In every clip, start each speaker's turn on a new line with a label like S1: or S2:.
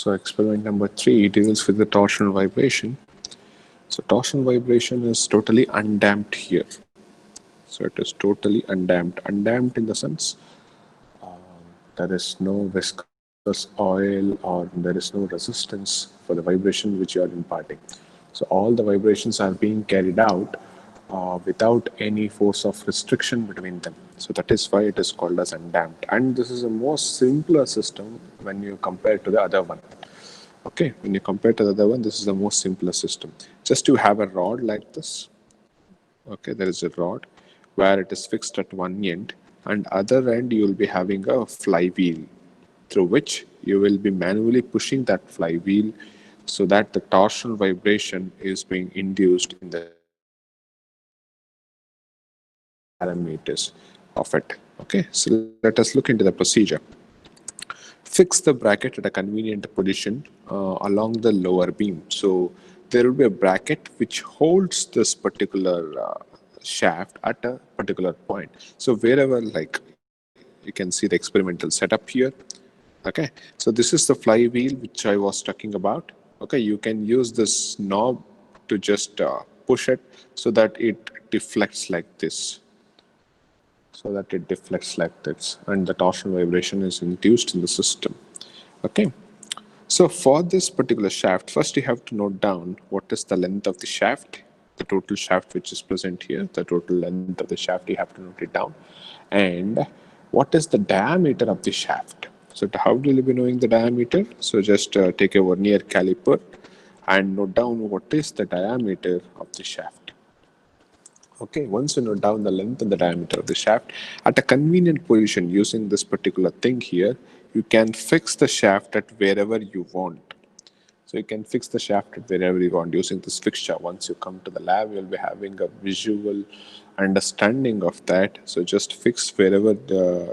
S1: So experiment number 3 deals with the torsional vibration. So torsional vibration is totally undamped here. So it is totally undamped. Undamped in the sense there is no viscous oil or there is no resistance for the vibration which you are imparting. So all the vibrations are being carried out without any force of restriction between them. So that is why it is called as undamped. And this is a more simpler system when you compare to the other one. Okay, when you compare to the other one, this is the most simpler system. Just you have a rod like this. Okay, there is a rod where it is fixed at one end, and other end you will be having a flywheel through which you will be manually pushing that flywheel so that the torsional vibration is being induced in the parameters of it. Okay, so let us look into the procedure. Fix the bracket at a convenient position along the lower beam. So there will be a bracket which holds this particular shaft at a particular point. So wherever, like, you can see the experimental setup here. Okay, so this is the flywheel which I was talking about. Okay, you can use this knob to just push it so that it deflects like this. And the torsional vibration is induced in the system. Okay, so for this particular shaft, first you have to note down what is the length of the shaft, the total shaft which is present here, the total length of the shaft, you have to note it down, and what is the diameter of the shaft. So how will you be knowing the diameter? So just take a vernier caliper and note down what is the diameter of the shaft. Okay, once you note down the length and the diameter of the shaft, at a convenient position using this particular thing here, you can fix the shaft at wherever you want. So you can fix the shaft at wherever you want using this fixture. Once you come to the lab, you'll be having a visual understanding of that. So just fix wherever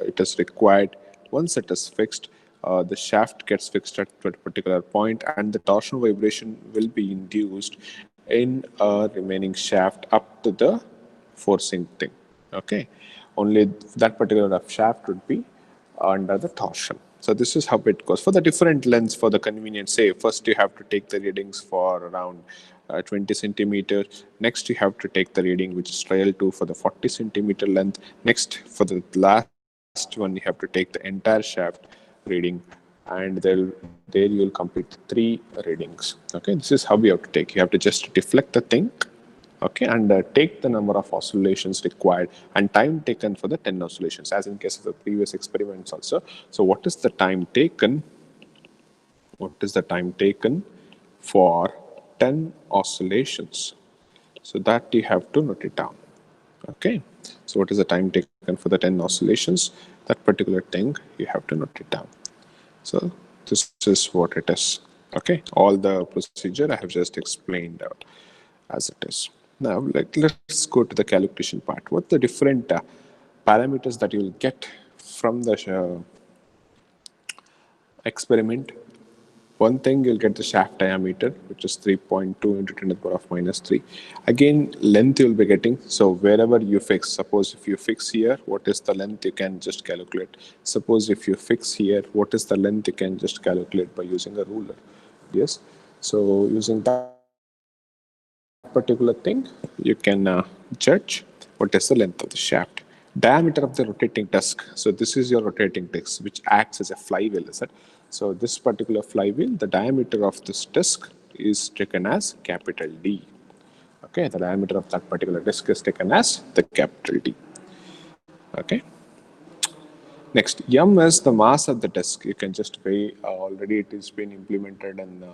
S1: it is required. Once it is fixed, the shaft gets fixed at a particular point and the torsional vibration will be induced in a remaining shaft up to the forcing thing. Okay, only that particular shaft would be under the torsion. So this is how it goes for the different lengths. For the convenience, say first you have to take the readings for around 20 centimeters. Next you have to take the reading which is trial 2 for the 40 centimeter length. Next, for the last one, you have to take the entire shaft reading, and there you will complete 3 readings. Okay, this is how you have to take. You have to just deflect the thing, okay, and take the number of oscillations required and time taken for the 10 oscillations, as in case of the previous experiments also. So what is the time taken? What is the time taken for 10 oscillations? So that you have to note it down. Okay, so what is the time taken for the 10 oscillations? That particular thing you have to note it down. So this is what it is. Okay, all the procedure I have just explained out as it is. Now let's go to the calculation part. What the different parameters that you will get from the experiment? One thing, you'll get the shaft diameter, which is 3.2 into 10 to the power of minus 3. Again, length you'll be getting. So wherever you fix, suppose if you fix here, what is the length, you can just calculate. Suppose if you fix here, what is the length, you can just calculate by using a ruler. Yes. So using that particular thing, you can judge what is the length of the shaft. Diameter of the rotating disc. So this is your rotating disc, which acts as a flywheel, is it? So this particular flywheel, the diameter of this disc is taken as capital D. Okay, the diameter of that particular disc is taken as the capital D. Okay. Next, M is the mass of the disc. You can just weigh. Already it has been implemented in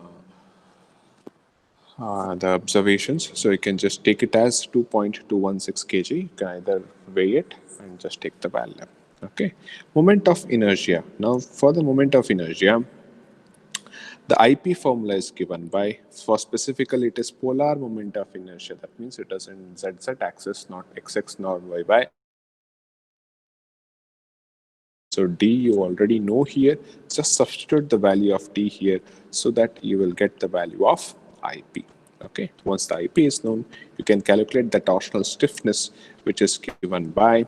S1: the observations. So you can just take it as 2.216 kg. You can either weigh it and just take the value. Okay. Moment of inertia. Now for the moment of inertia, the IP formula is given by, for specifically it is polar moment of inertia. That means it is in ZZ axis, not XX nor YY. So D you already know here. Just substitute the value of D here so that you will get the value of IP. Okay. Once the IP is known, you can calculate the torsional stiffness, which is given by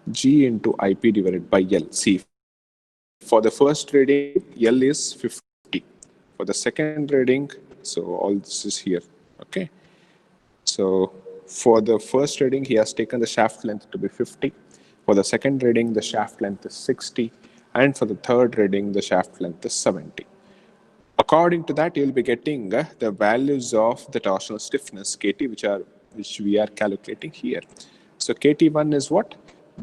S1: G into IP divided by L. See, for the first reading, L is 50. For the second reading, so all this is here. Okay. So for the first reading, he has taken the shaft length to be 50. For the second reading, the shaft length is 60. And for the third reading, the shaft length is 70. According to that, you'll be getting the values of the torsional stiffness, KT, which we are calculating here. So KT1 is what?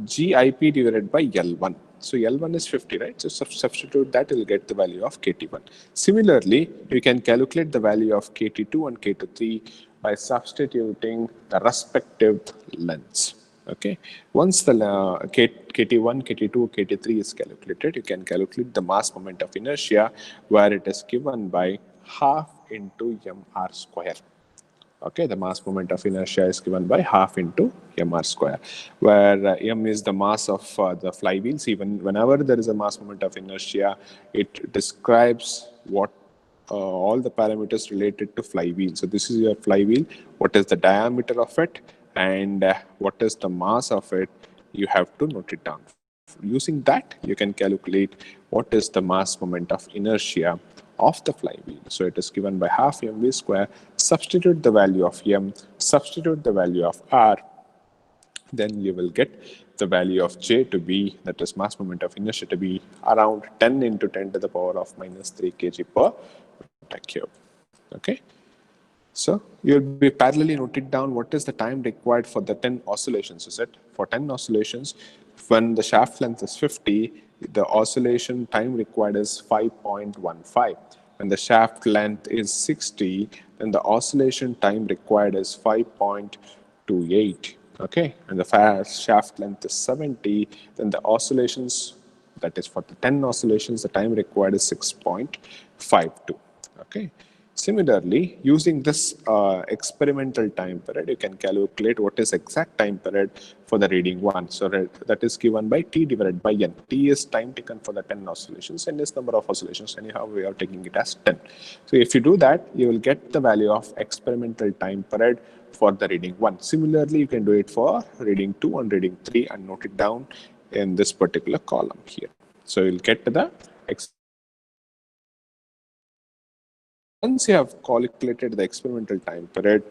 S1: GIP divided by L1. So L1 is 50, right? So substitute that, you'll get the value of KT1. Similarly, you can calculate the value of KT2 and KT3 by substituting the respective lengths. Okay. Once the KT1, KT2, KT3 is calculated, you can calculate the mass moment of inertia, where it is given by half into mr square. Okay, the mass moment of inertia is given by half into mr square, where m is the mass of the flywheels. Even whenever there is a mass moment of inertia, it describes what all the parameters related to flywheel. So this is your flywheel. What is the diameter of it, and what is the mass of it? You have to note it down. Using that, you can calculate what is the mass moment of inertia of the flywheel. So it is given by half mv square. Substitute the value of m, substitute the value of r, then you will get the value of J to be, that is mass moment of inertia, to be around 10 into 10 to the power of minus 3 kg per meter cube. Okay. So you'll be parallelly noted down what is the time required for the 10 oscillations. Is it for 10 oscillations, when the shaft length is 50, the oscillation time required is 5.15. When the shaft length is 60, then the oscillation time required is 5.28. Okay, and the shaft length is 70, then the oscillations, that is for the 10 oscillations, the time required is 6.52. Okay. Similarly, using this experimental time period, you can calculate what is exact time period for the reading 1. So that is given by T divided by N. T is time taken for the 10 oscillations, N is number of oscillations. Anyhow, we are taking it as 10. So if you do that, you will get the value of experimental time period for the reading 1. Similarly, you can do it for reading 2 and reading 3 and note it down in this particular column here. So you'll get to the Once you have calculated the experimental time period,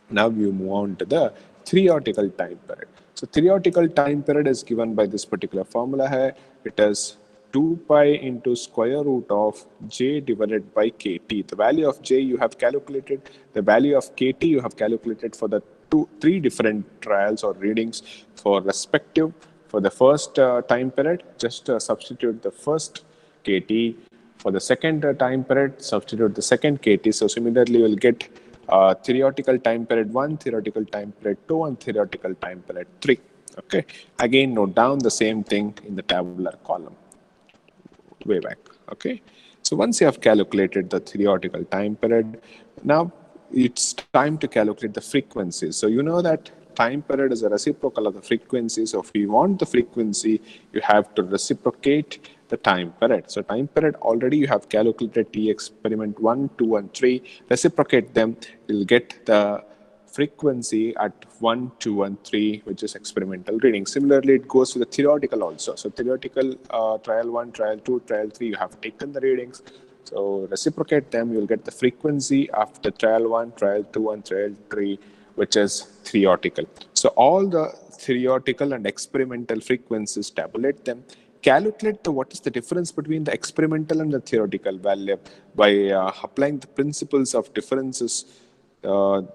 S1: now you move on to the theoretical time period. So theoretical time period is given by this particular formula here. It is 2 pi into square root of J divided by KT. The value of J you have calculated, the value of KT you have calculated for the three different trials or readings for respective. For the first time period, just substitute the first KT. For the second time period, substitute the second KT. So similarly, we'll get theoretical time period 1, theoretical time period 2, and theoretical time period 3. Okay. Again, note down the same thing in the tabular column way back. Okay. So once you have calculated the theoretical time period, now it's time to calculate the frequency. So you know that time period is a reciprocal of the frequency. So if you want the frequency, you have to reciprocate the time period. So time period already you have calculated T experiment 1, 2, and 3. Reciprocate them, you'll get the frequency at 1, 2, and 3, which is experimental reading. Similarly, it goes to the theoretical also. So theoretical trial 1, trial 2, trial 3, you have taken the readings. So reciprocate them, you'll get the frequency after trial 1, trial 2, and trial 3, which is theoretical. So all the theoretical and experimental frequencies, tabulate them, calculate what is the difference between the experimental and the theoretical value by applying the principles of differences,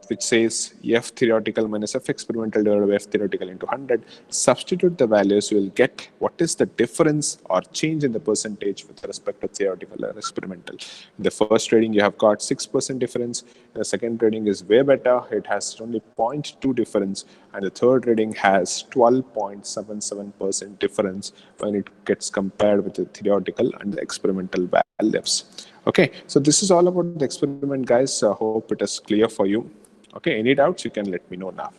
S1: which says F theoretical minus F experimental divided by F theoretical into 100. Substitute the values, you will get what is the difference or change in the percentage with respect to theoretical and experimental. In the first reading, you have got 6% difference. The second reading is way better. It has only 0.2 difference. And the third reading has 12.77% difference when it gets compared with the theoretical and the experimental values. Okay, so this is all about the experiment, guys. I hope it is clear for you. Okay, any doubts, you can let me know now.